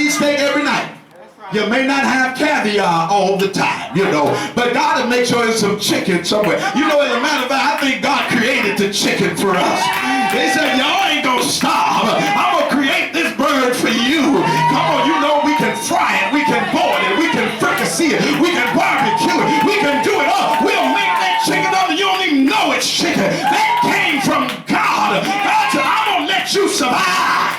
eat steak every night. You may not have caviar all the time, you know, but God will make sure there's some chicken somewhere. You know, as a matter of fact, I think God created the chicken for us. He said, y'all ain't gonna starve. I'm gonna create this bird for you. Come on, you know we can fry it, we can boil it, we can fricassee it, we can barbecue it, we can do it all. We'll make that chicken up and you don't even know it's chicken. That came from God. God said, I'm gonna let you survive.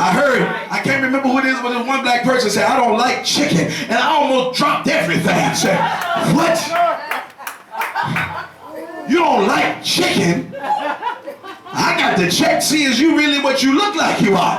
I heard, I can't remember who it is, but this one black person said, I don't like chicken. And I almost dropped everything. I said, what? You don't like chicken? I got to check, see, is you really what you look like you are?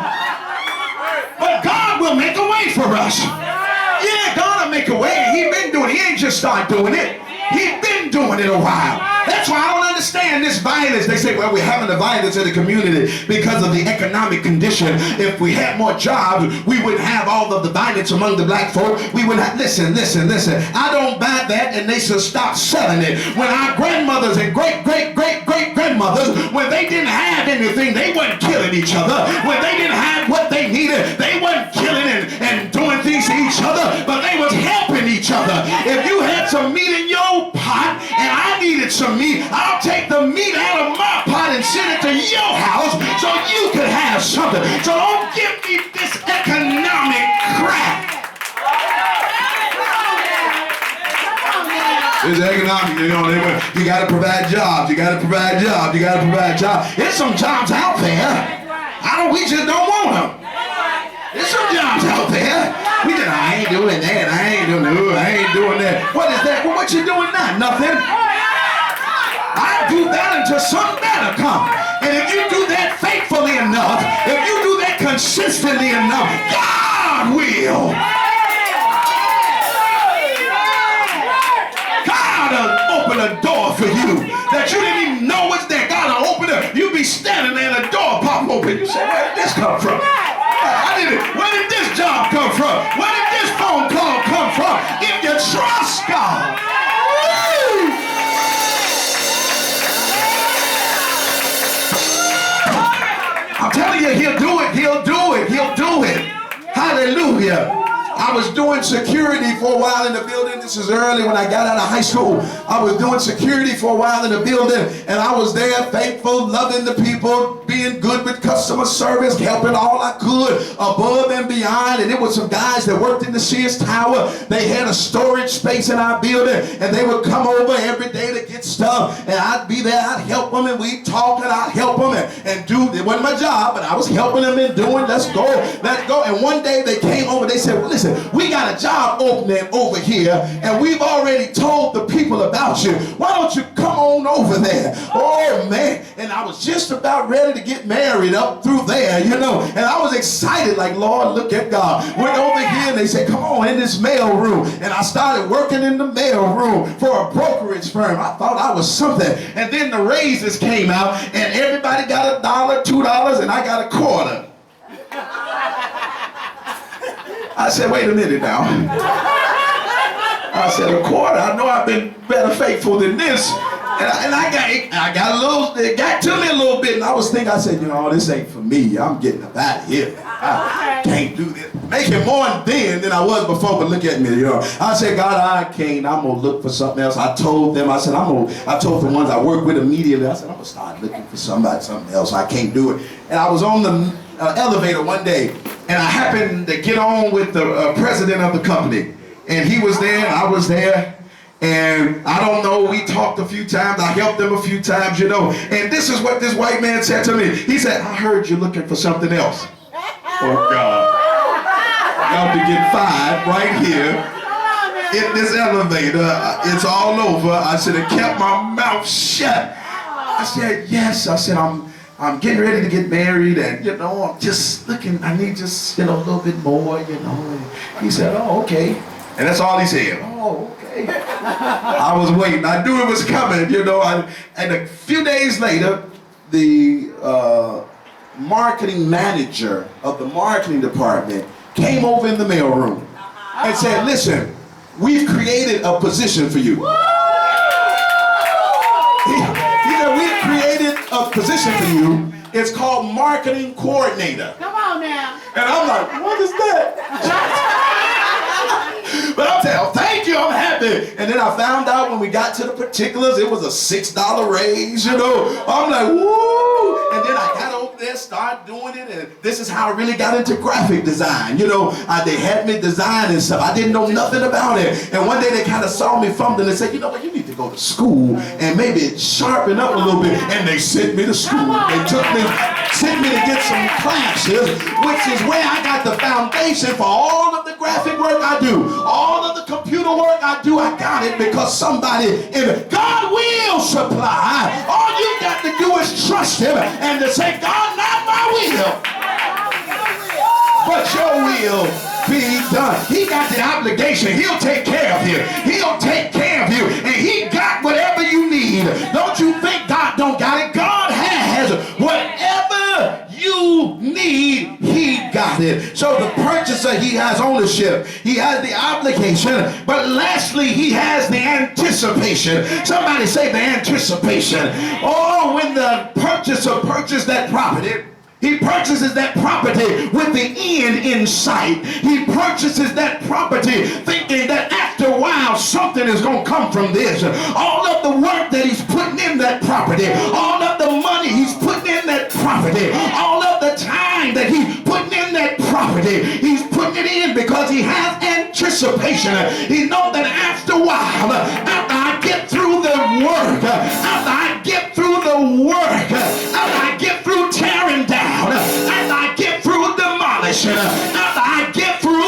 But God will make a way for us. Yeah, God will make a way. He been doing it. He ain't just start doing it. He been doing it a while. That's why I don't understand this violence. They say, well, we're having the violence in the community because of the economic condition. If we had more jobs, we wouldn't have all of the violence among the black folk. We wouldn't have, listen. I don't buy that, and they should stop selling it. When our grandmothers and great-grandmothers, when they didn't have anything, they weren't killing each other. When they didn't have what they needed, they weren't killing and doing things to each other, but they was helping each other. If you had some meat in your pot, and I needed some meat, I'll take the meat out of my pot and send it to your house so you could have something. So don't give me this economic crap. It's economic, you know, you gotta provide jobs, you gotta provide jobs, you gotta provide jobs. There's some jobs out there. We just don't want them. There's some jobs out there. We just, I ain't doing that, I ain't doing that. What is that? Well, what you doing now? Nothing. I do that until something better comes. And if you do that faithfully enough, if you do that consistently enough, God will. God will open a door for you that you didn't even know was there. God will open it. You be standing there and the door pop open. You say, where did this come from? Where did this job come from? Where did this phone call come from? If you trust God. I'm telling you, he'll do it, he'll do it, he'll do it. Hallelujah. I was doing security for a while in the building. This is early when I got out of high school. I was doing security for a while in the building, and I was there faithful, loving the people, being good with customer service, helping all I could above and beyond. And it was some guys that worked in the Sears Tower. They had a storage space in our building, and they would come over every day to get stuff, and I'd be there, I'd help them, and we'd talk, and I'd help them and do, it wasn't my job, but I was helping them and doing, let's go. And one day they came over, they said, well, listen, we got a job opening over here, and we've already told the people about you. Why don't you come on over there? Oh, man. And I was just about ready to get married up through there, you know, and I was excited, like, Lord, look at God. Went over here, and they said, come on, in this mail room. And I started working in the mail room for a brokerage firm. I thought I was something. And then the raises came out, and everybody got $1, $2, and I got a quarter. I said, wait a minute now. I said, a quarter? I know I've been better faithful than this. And I got a little, it got to me a little bit, and I was thinking, I said, you know, this ain't for me. I'm getting up out of here. I can't do this. Making more then than I was before, but look at me, you know. I said, God, I can't. I'm going to look for something else. I told them, I said, I told the ones I work with immediately, I said, I'm going to start looking for something else. I can't do it. And I was on the elevator one day, and I happened to get on with the president of the company. And he was there, and I was there. And I don't know, we talked a few times, I helped them a few times, you know. And this is what this white man said to me. He said, I heard you're looking for something else. Oh, God. I'm about to get fired right here in this elevator. It's all over. I should have kept my mouth shut. I said, yes. I said, I'm getting ready to get married, and, you know, I'm just looking, I need just, you know, a little bit more, you know. And he said, oh, okay. And that's all he said. Oh, okay. I was waiting. I knew it was coming, you know. And a few days later, the marketing manager of the marketing department came over in the mailroom and said, listen, we've created a position for you. He said, we've created position for you. It's called marketing coordinator. Come on now. And I'm like, what is that? But I'm telling, thank you, I'm happy. And then I found out when we got to the particulars, it was a $6 raise, you know. I'm like, woo! And then I got over there, started doing it, and this is how I really got into graphic design. You know, they had me design and stuff. I didn't know nothing about it. And one day they kind of saw me fumbling and said, you know what, you need to go to school and maybe sharpen up a little bit. And they sent me to school. They sent me to get some classes, which is where I got the foundation for all of the graphic work I do. All of the computer work I do, I got it because somebody in it. God will supply. All you got to do is trust him and to say, God, not my will, but your will be done. He got the obligation. He'll take care of you. He'll take care of you. And he got whatever you need. Don't you think God don't got it? God has whatever you need. He got it. So the purchaser, he has ownership. He has the obligation. But lastly, he has the anticipation. Somebody say the anticipation. Oh, when the purchaser purchased that property, he purchases that property with the end in sight. He purchases that property thinking that after a while something is going to come from this. All of the work that he's putting in that property, all of the money he's putting in that property, all of the time that he's putting in that property, he's putting it in because he has anticipation. He knows that after a while, after I get through the work, after I get through the work, after I get through tearing down, after I get through demolishing, after I get through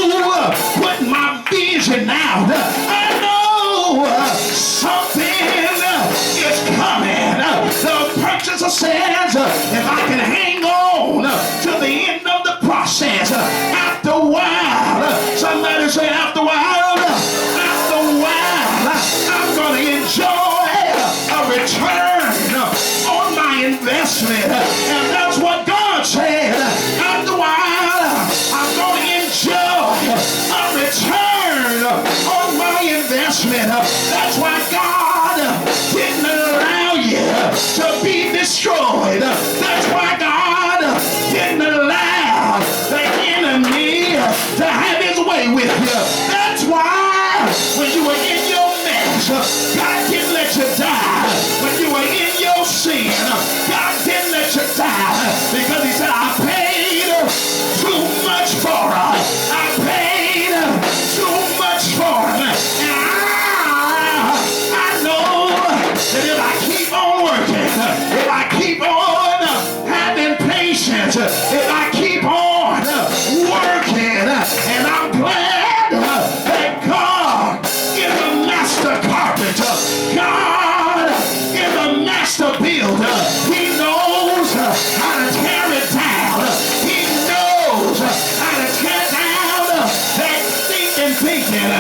putting my vision out, I know something is coming. The purchaser says, if I can hang on to the end of the process, after a while, somebody say after a while, I'm going to enjoy a return on my investment. And that's what God said. After a while, I'm going to enjoy a return on my investment. That's why God didn't allow you to be destroyed. That's why God didn't allow the enemy to have his way with you. That's why when you were in your mess, God didn't let you die. When you were in your sin, God didn't let you die because he said, I paid too much for it. I paid too much for it. And I know that if I keep on working, if I keep on having patience, if I keep on working, and I'm glad that God is a master carpenter. God is a master builder. He knows how to tear it down. He knows how to tear down that thinking.